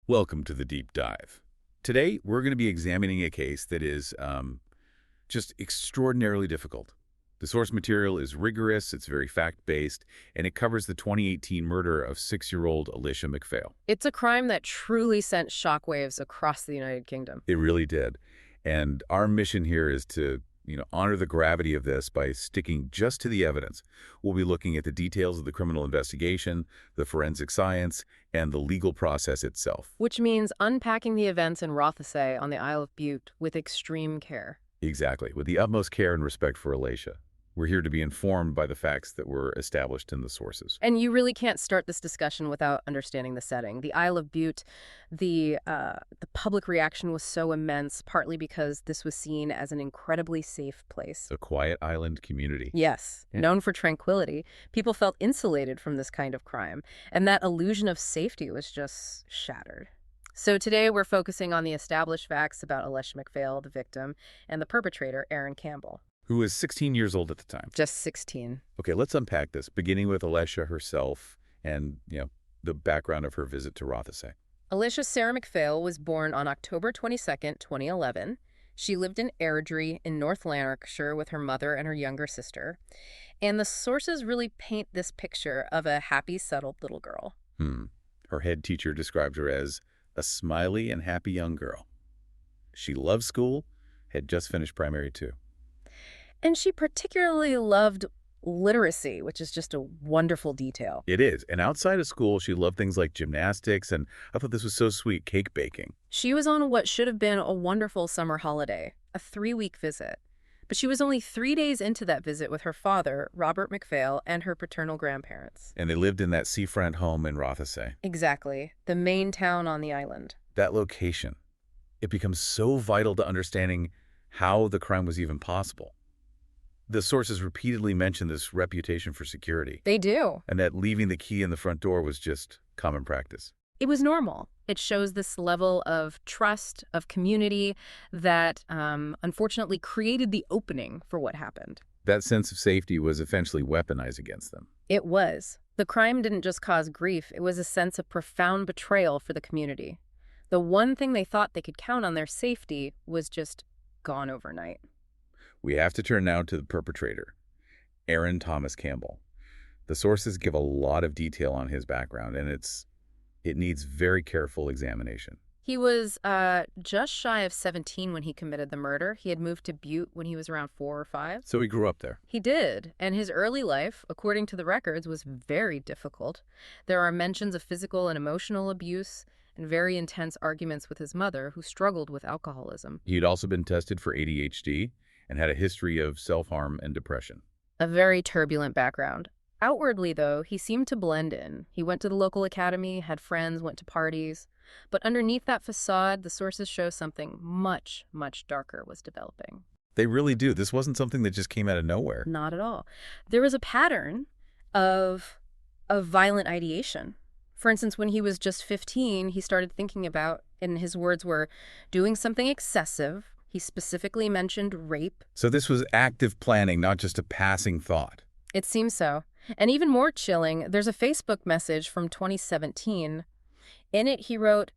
Welcome to the deep dive. Today, we're going to be examining a case that is just extraordinarily difficult. The source material is rigorous, it's very fact-based, and it covers the 2018 murder of 6-year-old Alesha MacPhail. It's a crime that truly sent shockwaves across the United Kingdom. It really did. And our mission here is to, honor the gravity of this by sticking just to the evidence. We'll be looking at the details of the criminal investigation, the forensic science, and the legal process itself. Which means unpacking the events in Rothesay on the Isle of Bute with extreme care. Exactly, with the utmost care and respect for Alesha. We're here to be informed by the facts that were established in the sources. And you really can't start this discussion without understanding the setting. The Isle of Bute, the public reaction was so immense, partly because this was seen as an incredibly safe place. A quiet island community. Yes, known for tranquility. People felt insulated from this kind of crime, and that illusion of safety was just shattered. So today we're focusing on the established facts about Alesha MacPhail, the victim, and the perpetrator, Aaron Campbell. Who was 16 years old at the time. Just 16. Okay, let's unpack this, beginning with Alesha herself and, the background of her visit to Rothesay. Alesha Sarah MacPhail was born on October 22nd, 2011. She lived in Airdrie in North Lanarkshire with her mother and her younger sister. And the sources really paint this picture of a happy, settled little girl. Her head teacher described her as a smiley and happy young girl. She loved school, had just finished primary too. And she particularly loved literacy, which is just a wonderful detail. It is. And outside of school, she loved things like gymnastics, and I thought this was so sweet, cake baking. She was on what should have been a wonderful summer holiday, a 3-week visit. But she was only 3 days into that visit with her father, Robert MacPhail, and her paternal grandparents. And they lived in that seafront home in Rothesay. Exactly. The main town on the island. That location. It becomes so vital to understanding how the crime was even possible. The sources repeatedly mention this reputation for security. They do. And that leaving the key in the front door was just common practice. It was normal. It shows this level of trust, of community that unfortunately created the opening for what happened. That sense of safety was essentially weaponized against them. It was. The crime didn't just cause grief. It was a sense of profound betrayal for the community. The one thing they thought they could count on their safety was just gone overnight. We have to turn now to the perpetrator, Aaron Thomas Campbell. The sources give a lot of detail on his background, and it needs very careful examination. He was just shy of 17 when he committed the murder. He had moved to Butte when he was around 4 or 5. So he grew up there. He did, and his early life, according to the records, was very difficult. There are mentions of physical and emotional abuse and very intense arguments with his mother, who struggled with alcoholism. He'd also been tested for ADHD and had a history of self-harm and depression. A very turbulent background. Outwardly, though, he seemed to blend in. He went to the local academy, had friends, went to parties. But underneath that facade, the sources show something much, much darker was developing. They really do. This wasn't something that just came out of nowhere. Not at all. There was a pattern of violent ideation. For instance, when he was just 15, he started thinking about, and his words were, doing something excessive. He specifically mentioned rape. So this was active planning, not just a passing thought. It seems so. And even more chilling, there's a Facebook message from 2017. In it, he wrote,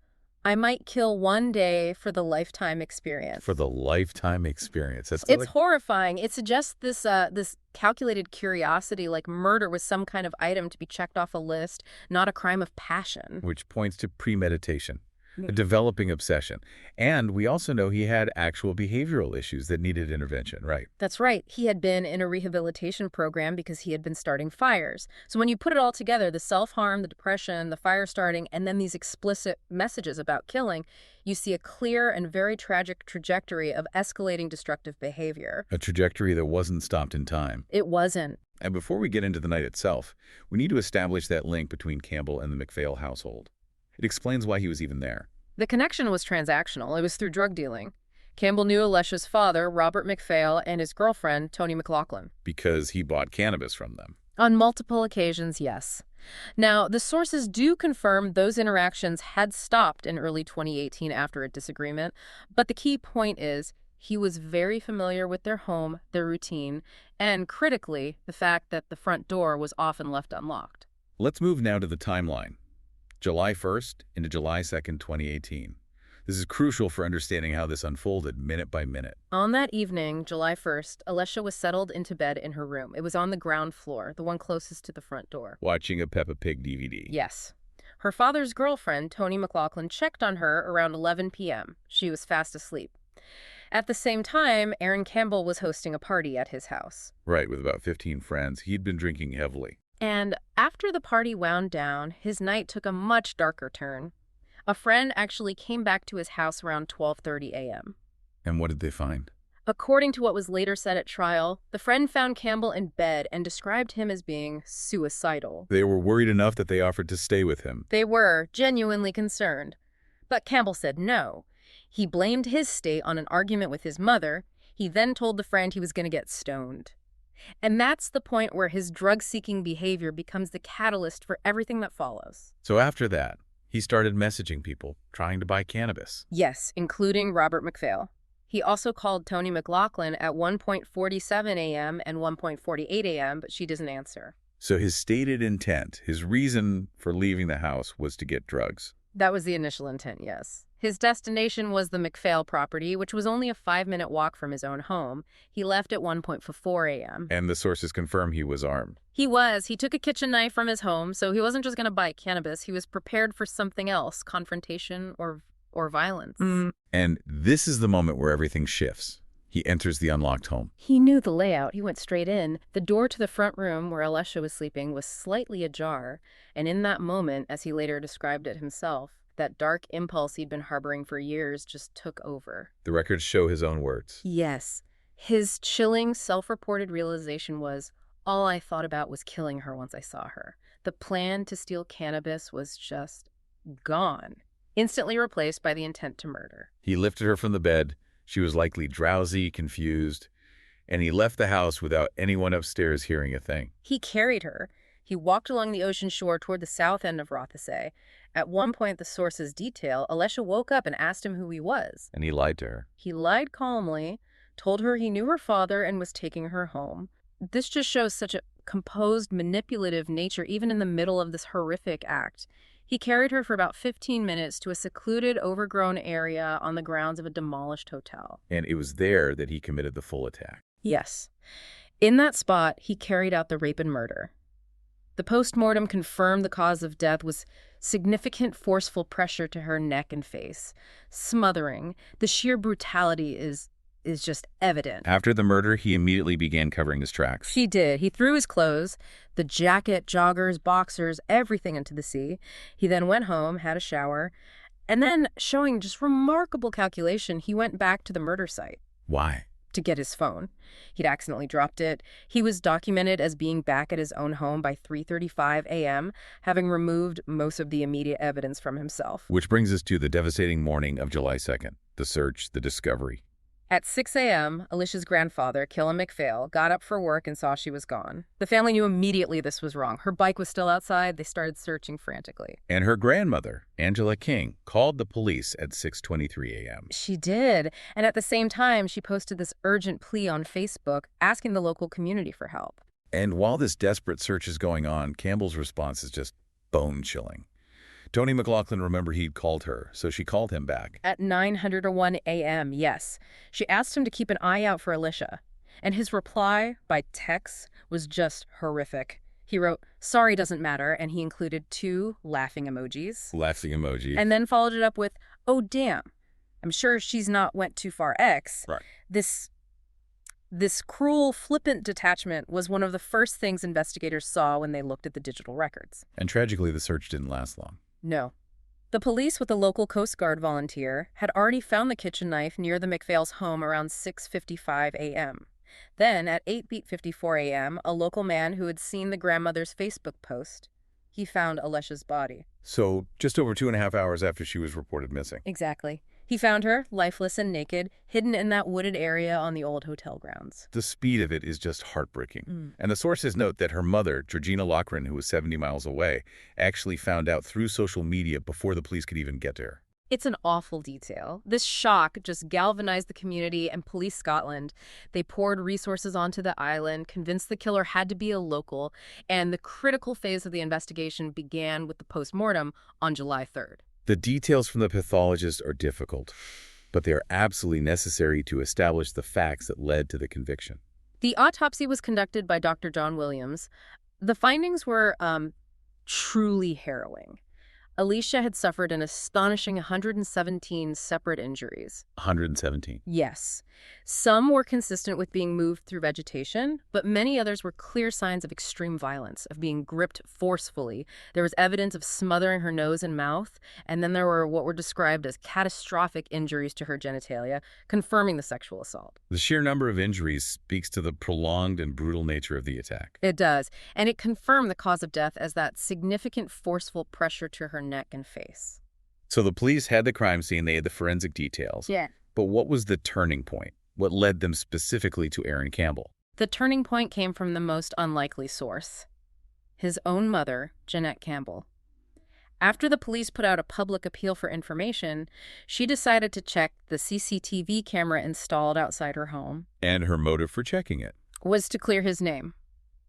"I might kill one day for the lifetime experience." For the lifetime experience. It's horrifying. It suggests this calculated curiosity, like murder was some kind of item to be checked off a list, not a crime of passion. Which points to premeditation. A developing obsession. And we also know he had actual behavioral issues that needed intervention, right? That's right. He had been in a rehabilitation program because he had been starting fires. So when you put it all together, the self-harm, the depression, the fire starting, and then these explicit messages about killing, you see a clear and very tragic trajectory of escalating destructive behavior. A trajectory that wasn't stopped in time. It wasn't. And before we get into the night itself, we need to establish that link between Campbell and the MacPhail household. It explains why he was even there. The connection was transactional. It was through drug dealing. Campbell knew Alesha's father, Robert MacPhail, and his girlfriend, Toni McLaughlin. Because he bought cannabis from them. On multiple occasions, yes. Now, the sources do confirm those interactions had stopped in early 2018 after a disagreement, but the key point is he was very familiar with their home, their routine, and critically, the fact that the front door was often left unlocked. Let's move now to the timeline. July 1st into July 2nd, 2018. This is crucial for understanding how this unfolded minute by minute. On that evening, July 1st, Alesha was settled into bed in her room. It was on the ground floor, the one closest to the front door. Watching a Peppa Pig DVD. Yes. Her father's girlfriend, Toni McLaughlin, checked on her around 11 p.m. She was fast asleep. At the same time, Aaron Campbell was hosting a party at his house. Right, with about 15 friends. He'd been drinking heavily. And after the party wound down, his night took a much darker turn. A friend actually came back to his house around 12:30 a.m. And what did they find? According to what was later said at trial, the friend found Campbell in bed and described him as being suicidal. They were worried enough that they offered to stay with him. They were genuinely concerned. But Campbell said no. He blamed his state on an argument with his mother. He then told the friend he was going to get stoned. And that's the point where his drug-seeking behavior becomes the catalyst for everything that follows. So after that, he started messaging people, trying to buy cannabis. Yes, including Robert MacPhail. He also called Toni McLaughlin at 1:47 a.m. and 1:48 a.m., but she doesn't answer. So his stated intent, his reason for leaving the house, was to get drugs. That was the initial intent, yes. His destination was the MacPhail property, which was only a 5-minute walk from his own home. He left at 1:04 a.m. And the sources confirm he was armed. He was. He took a kitchen knife from his home, so he wasn't just going to buy cannabis. He was prepared for something else, confrontation or violence. And this is the moment where everything shifts. He enters the unlocked home. He knew the layout. He went straight in. The door to the front room where Alesha was sleeping was slightly ajar, and in that moment, as he later described it himself, that dark impulse he'd been harboring for years just took over. The records show his own words. Yes. His chilling, self-reported realization was, all I thought about was killing her once I saw her. The plan to steal cannabis was just gone, instantly replaced by the intent to murder. He lifted her from the bed. She was likely drowsy, confused, and he left the house without anyone upstairs hearing a thing. He carried her. He walked along the ocean shore toward the south end of Rothesay. At one point, the sources detail, Alesha woke up and asked him who he was. And he lied to her. He lied calmly, told her he knew her father and was taking her home. This just shows such a composed, manipulative nature, even in the middle of this horrific act. He carried her for about 15 minutes to a secluded, overgrown area on the grounds of a demolished hotel. And it was there that he committed the full attack. Yes. In that spot, he carried out the rape and murder. The postmortem confirmed the cause of death was significant forceful pressure to her neck and face. Smothering. The sheer brutality is just evident. After the murder, he immediately began covering his tracks. He did. He threw his clothes, the jacket, joggers, boxers, everything into the sea. He then went home, had a shower, and then, showing just remarkable calculation, he went back to the murder site. Why? To get his phone. He'd accidentally dropped it. He was documented as being back at his own home by 3:35 a.m., having removed most of the immediate evidence from himself. Which brings us to the devastating morning of July 2nd, the search, the discovery. At 6 a.m., Alesha's grandfather, Killen MacPhail, got up for work and saw she was gone. The family knew immediately this was wrong. Her bike was still outside. They started searching frantically. And her grandmother, Angela King, called the police at 6:23 a.m. She did. And at the same time, she posted this urgent plea on Facebook, asking the local community for help. And while this desperate search is going on, Campbell's response is just bone-chilling. Toni McLaughlin remembered he'd called her, so she called him back. At 9:01 a.m., yes. She asked him to keep an eye out for Alesha. And his reply, by text, was just horrific. He wrote, "Sorry doesn't matter," and he included 2 laughing emojis. Laughing emoji. And then followed it up with, "Oh, damn. I'm sure she's not went too far X." Right. This cruel, flippant detachment was one of the first things investigators saw when they looked at the digital records. And tragically, the search didn't last long. No. The police, with a local Coast Guard volunteer, had already found the kitchen knife near the MacPhail's home around 6:55 a.m. Then, at 8:54 a.m., a local man who had seen the grandmother's Facebook post, he found Alesha's body. So, just over 2.5 hours after she was reported missing. Exactly. He found her, lifeless and naked, hidden in that wooded area on the old hotel grounds. The speed of it is just heartbreaking. And the sources note that her mother, Georgina Loughran, who was 70 miles away, actually found out through social media before the police could even get to her. It's an awful detail. This shock just galvanized the community and Police Scotland. They poured resources onto the island, convinced the killer had to be a local, and the critical phase of the investigation began with the postmortem on July 3rd. The details from the pathologist are difficult, but they are absolutely necessary to establish the facts that led to the conviction. The autopsy was conducted by Dr. John Williams. The findings were truly harrowing. Alesha had suffered an astonishing 117 separate injuries. 117. Yes. Some were consistent with being moved through vegetation, but many others were clear signs of extreme violence, of being gripped forcefully. There was evidence of smothering her nose and mouth, and then there were what were described as catastrophic injuries to her genitalia, confirming the sexual assault. The sheer number of injuries speaks to the prolonged and brutal nature of the attack. It does, and it confirmed the cause of death as that significant forceful pressure to her neck and face. So the police had the crime scene, they had the forensic details. Yeah. But what was the turning point? What led them specifically to Aaron Campbell? The turning point came from the most unlikely source. His own mother, Jeanette Campbell. After the police put out a public appeal for information, she decided to check the CCTV camera installed outside her home. And her motive for checking it? Was to clear his name.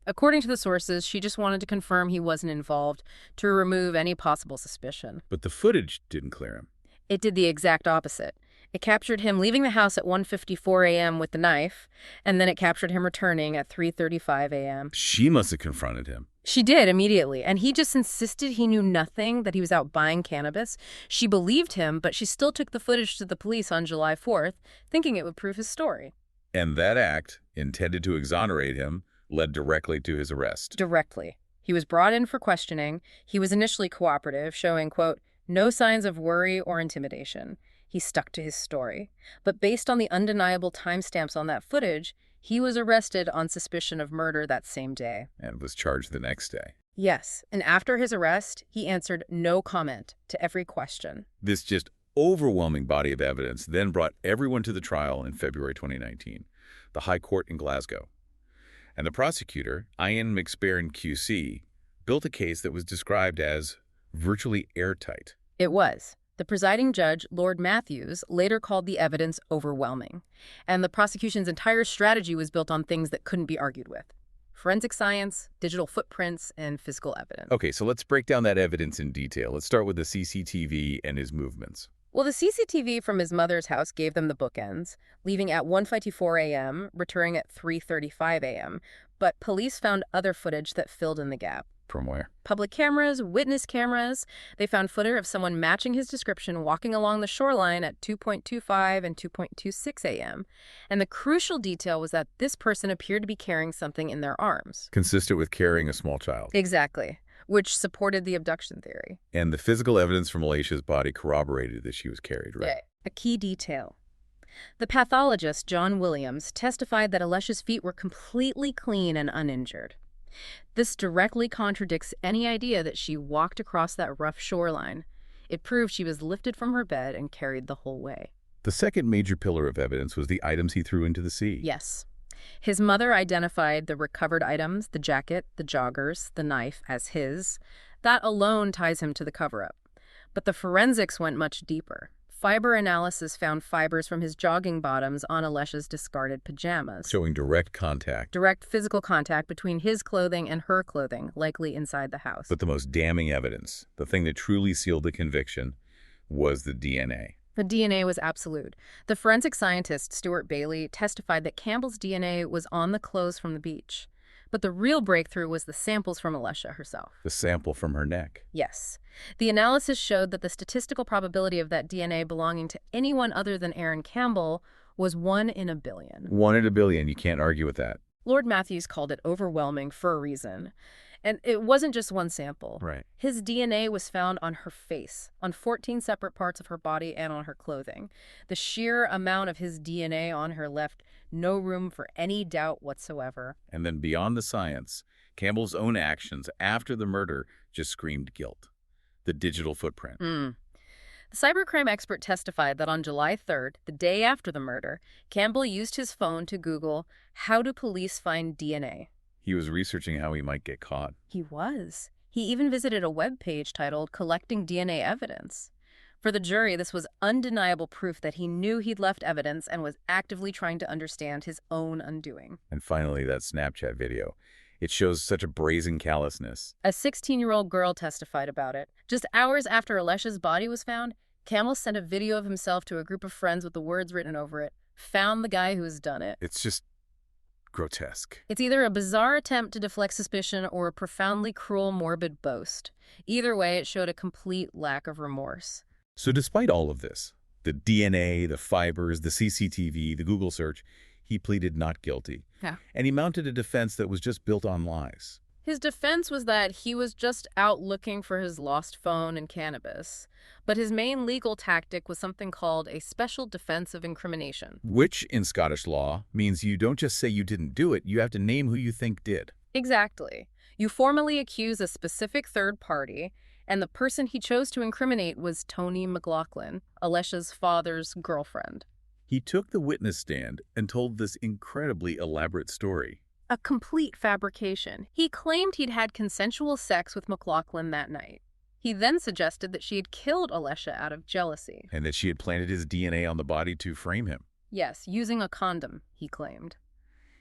According to the sources, she just wanted to confirm he wasn't involved, to remove any possible suspicion. But the footage didn't clear him. It did the exact opposite. It captured him leaving the house at 1:54 a.m. with the knife, and then it captured him returning at 3:35 a.m. She must have confronted him. She did immediately, and he just insisted he knew nothing, that he was out buying cannabis. She believed him, but she still took the footage to the police on July 4th, thinking it would prove his story. And that act, intended to exonerate him, led directly to his arrest. Directly. He was brought in for questioning. He was initially cooperative, showing, quote, no signs of worry or intimidation. He stuck to his story. But based on the undeniable timestamps on that footage, he was arrested on suspicion of murder that same day. And was charged the next day. Yes, and after his arrest, he answered no comment to every question. This just overwhelming body of evidence then brought everyone to the trial in February 2019, the High Court in Glasgow. And the prosecutor, Isle MacPhail QC, built a case that was described as virtually airtight. It was. The presiding judge, Lord Matthews, later called the evidence overwhelming. And the prosecution's entire strategy was built on things that couldn't be argued with. Forensic science, digital footprints, and physical evidence. Okay, so let's break down that evidence in detail. Let's start with the CCTV and his movements. Well, the CCTV from his mother's house gave them the bookends, leaving at 1:54 a.m., returning at 3:35 a.m. But police found other footage that filled in the gap. From where? Public cameras, witness cameras. They found footage of someone matching his description walking along the shoreline at 2:25 and 2:26 a.m. And the crucial detail was that this person appeared to be carrying something in their arms. Consistent with carrying a small child. Exactly, which supported the abduction theory. And the physical evidence from Alesha's body corroborated that she was carried, right? Yeah. A key detail. The pathologist, John Williams, testified that Alesha's feet were completely clean and uninjured. This directly contradicts any idea that she walked across that rough shoreline. It proved she was lifted from her bed and carried the whole way. The second major pillar of evidence was the items he threw into the sea. Yes. His mother identified the recovered items, the jacket, the joggers, the knife, as his. That alone ties him to the cover-up. But the forensics went much deeper. Fiber analysis found fibers from his jogging bottoms on Alesha's discarded pajamas. Showing direct contact. Direct physical contact between his clothing and her clothing, likely inside the house. But the most damning evidence, the thing that truly sealed the conviction, was the DNA. The DNA was absolute. The forensic scientist, Stuart Bailey, testified that Campbell's DNA was on the clothes from the beach. But the real breakthrough was the samples from Alesha herself. The sample from her neck. Yes. The analysis showed that the statistical probability of that DNA belonging to anyone other than Aaron Campbell was 1 in a billion. 1 in a billion. You can't argue with that. Lord Matthews called it overwhelming for a reason. And it wasn't just one sample. Right. His DNA was found on her face, on 14 separate parts of her body, and on her clothing. The sheer amount of his DNA on her left no room for any doubt whatsoever. And then beyond the science, Campbell's own actions after the murder just screamed guilt. The digital footprint. The cybercrime expert testified that on July 3rd, the day after the murder, Campbell used his phone to Google, "How do police find DNA?" He was researching how he might get caught. He was. He even visited a web page titled Collecting DNA Evidence. For the jury, this was undeniable proof that he knew he'd left evidence and was actively trying to understand his own undoing. And finally, that Snapchat video. It shows such a brazen callousness. A 16-year-old girl testified about it. Just hours after Alesha's body was found, Campbell sent a video of himself to a group of friends with the words written over it, "Found the guy who has done it." It's just grotesque. It's either a bizarre attempt to deflect suspicion or a profoundly cruel, morbid boast. Either way, it showed a complete lack of remorse. So despite all of this, the DNA, the fibers, the CCTV, the Google search, he pleaded not guilty. Yeah. And he mounted a defense that was just built on lies. His defense was that he was just out looking for his lost phone and cannabis. But his main legal tactic was something called a special defense of incrimination. Which, in Scottish law, means you don't just say you didn't do it, you have to name who you think did. Exactly. You formally accuse a specific third party, and the person he chose to incriminate was Toni McLaughlin, Alesha's father's girlfriend. He took the witness stand and told this incredibly elaborate story. A complete fabrication. He claimed he'd had consensual sex with McLaughlin that night. He then suggested that she had killed Alesha out of jealousy. And that she had planted his DNA on the body to frame him. Yes, using a condom, he claimed.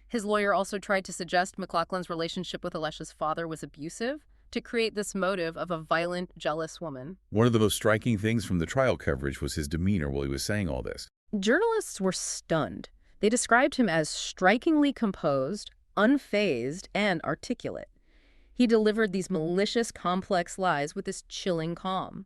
His lawyer also tried to suggest McLaughlin's relationship with Alesha's father was abusive, to create this motive of a violent, jealous woman. One of the most striking things from the trial coverage was his demeanor while he was saying all this. Journalists were stunned. They described him as strikingly composed, unfazed, and articulate. He delivered these malicious, complex lies with this chilling calm.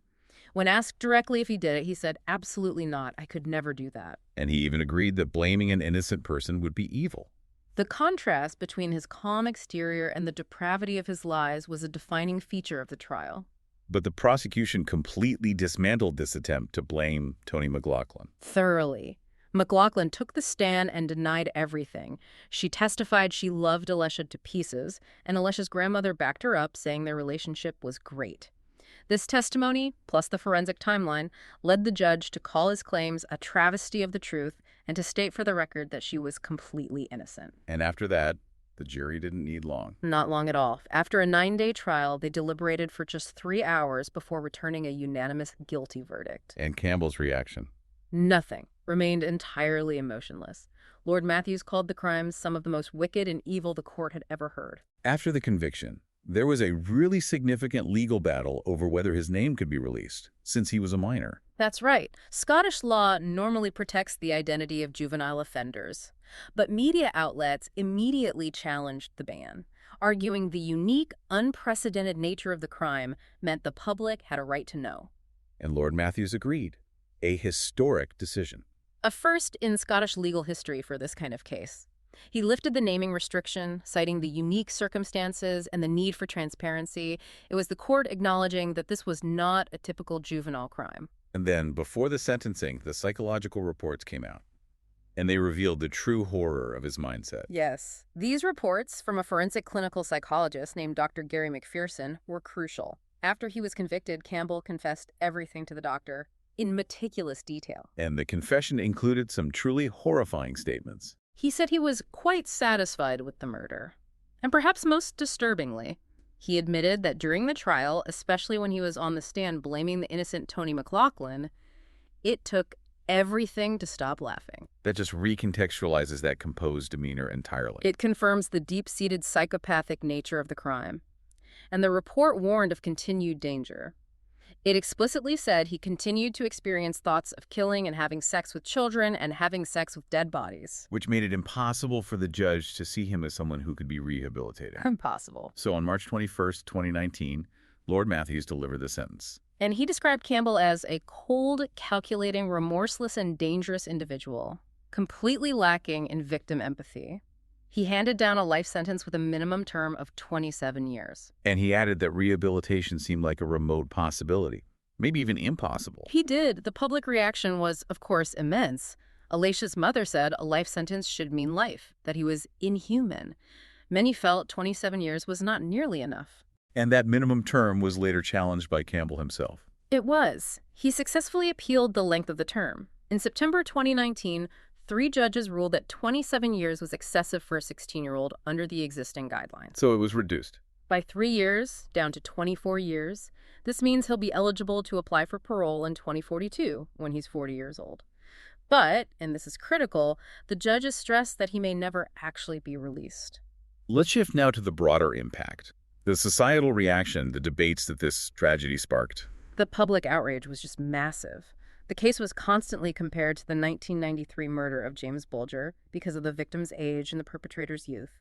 When asked directly if he did it, he said, "Absolutely not. I could never do that." And he even agreed that blaming an innocent person would be evil. The contrast between his calm exterior and the depravity of his lies was a defining feature of the trial. But the prosecution completely dismantled this attempt to blame Toni McLaughlin. Thoroughly. McLaughlin took the stand and denied everything. She testified she loved Alesha to pieces, and Alesha's grandmother backed her up, saying their relationship was great. This testimony, plus the forensic timeline, led the judge to call his claims a travesty of the truth and to state for the record that she was completely innocent. And after that, the jury didn't need long. Not long at all. After a 9-day trial, they deliberated for just 3 hours before returning a unanimous guilty verdict. And Campbell's reaction? Nothing. Remained entirely emotionless. Lord Matthews called the crimes some of the most wicked and evil the court had ever heard. After the conviction, there was a really significant legal battle over whether his name could be released, since he was a minor. That's right. Scottish law normally protects the identity of juvenile offenders. But media outlets immediately challenged the ban, arguing the unique, unprecedented nature of the crime meant the public had a right to know. And Lord Matthews agreed. A historic decision. A first in Scottish legal history for this kind of case. He lifted the naming restriction, citing the unique circumstances and the need for transparency. It was the court acknowledging that this was not a typical juvenile crime. And then, before the sentencing, the psychological reports came out. And they revealed the true horror of his mindset. Yes. These reports from a forensic clinical psychologist named Dr. Gary McPherson were crucial. After he was convicted, Campbell confessed everything to the doctor in meticulous detail. And the confession included some truly horrifying statements. He said he was quite satisfied with the murder. And perhaps most disturbingly, he admitted that during the trial, especially when he was on the stand blaming the innocent Toni McLaughlin, it took everything to stop laughing. That just recontextualizes that composed demeanor entirely. It confirms the deep-seated psychopathic nature of the crime. And the report warned of continued danger. It explicitly said he continued to experience thoughts of killing and having sex with children and having sex with dead bodies. Which made it impossible for the judge to see him as someone who could be rehabilitated. Impossible. So on March 21st, 2019, Lord Matthews delivered the sentence. And he described Campbell as a cold, calculating, remorseless, and dangerous individual, completely lacking in victim empathy. He handed down a life sentence with a minimum term of 27 years. And he added that rehabilitation seemed like a remote possibility, maybe even impossible. He did. The public reaction was, of course, immense. Alesha's mother said a life sentence should mean life, that he was inhuman. Many felt 27 years was not nearly enough. And that minimum term was later challenged by Campbell himself. It was. He successfully appealed the length of the term. In September 2019, 3 judges ruled that 27 years was excessive for a 16-year-old under the existing guidelines. So it was reduced. by 3 years down to 24 years. This means he'll be eligible to apply for parole in 2042 when he's 40 years old. But, and this is critical, the judges stressed that he may never actually be released. Let's shift now to the broader impact. The societal reaction, the debates that this tragedy sparked. The public outrage was just massive. The case was constantly compared to the 1993 murder of James Bulger because of the victim's age and the perpetrator's youth.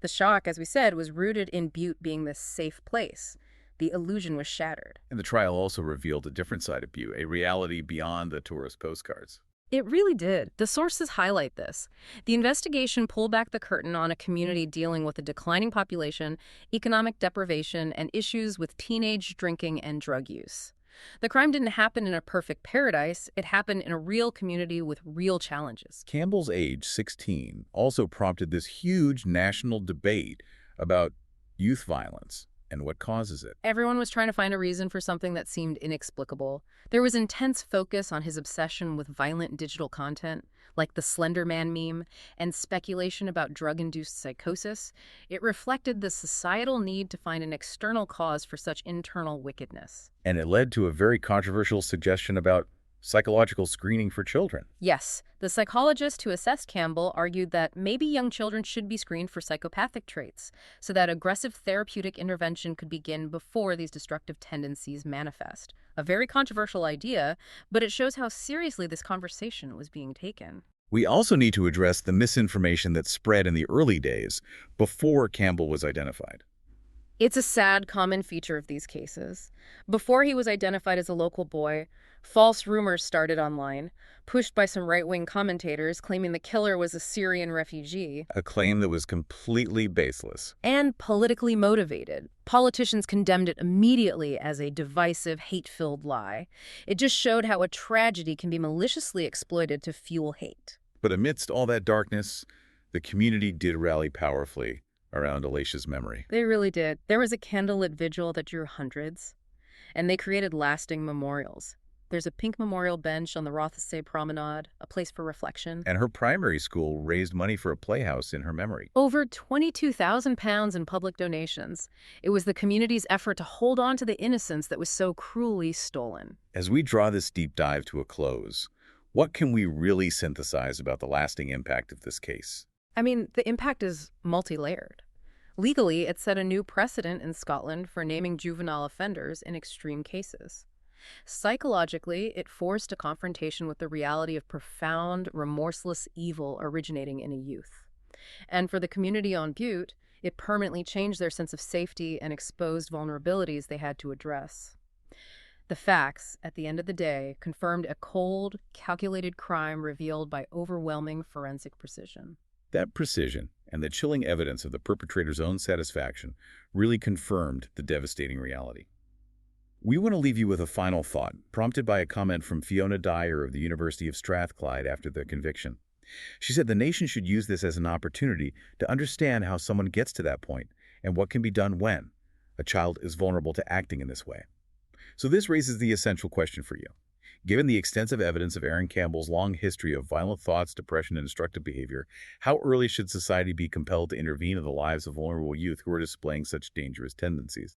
The shock, as we said, was rooted in Butte being this safe place. The illusion was shattered. And the trial also revealed a different side of Butte, a reality beyond the tourist postcards. It really did. The sources highlight this. The investigation pulled back the curtain on a community dealing with a declining population, economic deprivation, and issues with teenage drinking and drug use. The crime didn't happen in a perfect paradise. It happened in a real community with real challenges. Campbell's age, 16, also prompted this huge national debate about youth violence and what causes it. Everyone was trying to find a reason for something that seemed inexplicable. There was intense focus on his obsession with violent digital content, like the Slender Man meme, and speculation about drug-induced psychosis. It reflected the societal need to find an external cause for such internal wickedness. And it led to a very controversial suggestion about psychological screening for children. Yes, the psychologist who assessed Campbell argued that maybe young children should be screened for psychopathic traits so that aggressive therapeutic intervention could begin before these destructive tendencies manifest. A very controversial idea, but it shows how seriously this conversation was being taken. We also need to address the misinformation that spread in the early days before Campbell was identified. It's a sad common feature of these cases. Before he was identified as a local boy, false rumors started online, pushed by some right-wing commentators claiming the killer was a Syrian refugee. A claim that was completely baseless. And politically motivated. Politicians condemned it immediately as a divisive, hate-filled lie. It just showed how a tragedy can be maliciously exploited to fuel hate. But amidst all that darkness, the community did rally powerfully around Alesha's memory. They really did. There was a candlelit vigil that drew hundreds, and they created lasting memorials. There's a pink memorial bench on the Rothesay Promenade, a place for reflection. And her primary school raised money for a playhouse in her memory. Over £22,000 in public donations. It was the community's effort to hold on to the innocence that was so cruelly stolen. As we draw this deep dive to a close, what can we really synthesize about the lasting impact of this case? I mean, the impact is multi-layered. Legally, it set a new precedent in Scotland for naming juvenile offenders in extreme cases. Psychologically, it forced a confrontation with the reality of profound, remorseless evil originating in a youth. And for the community on Bute, it permanently changed their sense of safety and exposed vulnerabilities they had to address. The facts, at the end of the day, confirmed a cold, calculated crime revealed by overwhelming forensic precision. That precision and the chilling evidence of the perpetrator's own satisfaction really confirmed the devastating reality. We want to leave you with a final thought, prompted by a comment from Fiona Dyer of the University of Strathclyde after the conviction. She said the nation should use this as an opportunity to understand how someone gets to that point and what can be done when a child is vulnerable to acting in this way. So this raises the essential question for you. Given the extensive evidence of Aaron Campbell's long history of violent thoughts, depression, and destructive behavior, how early should society be compelled to intervene in the lives of vulnerable youth who are displaying such dangerous tendencies?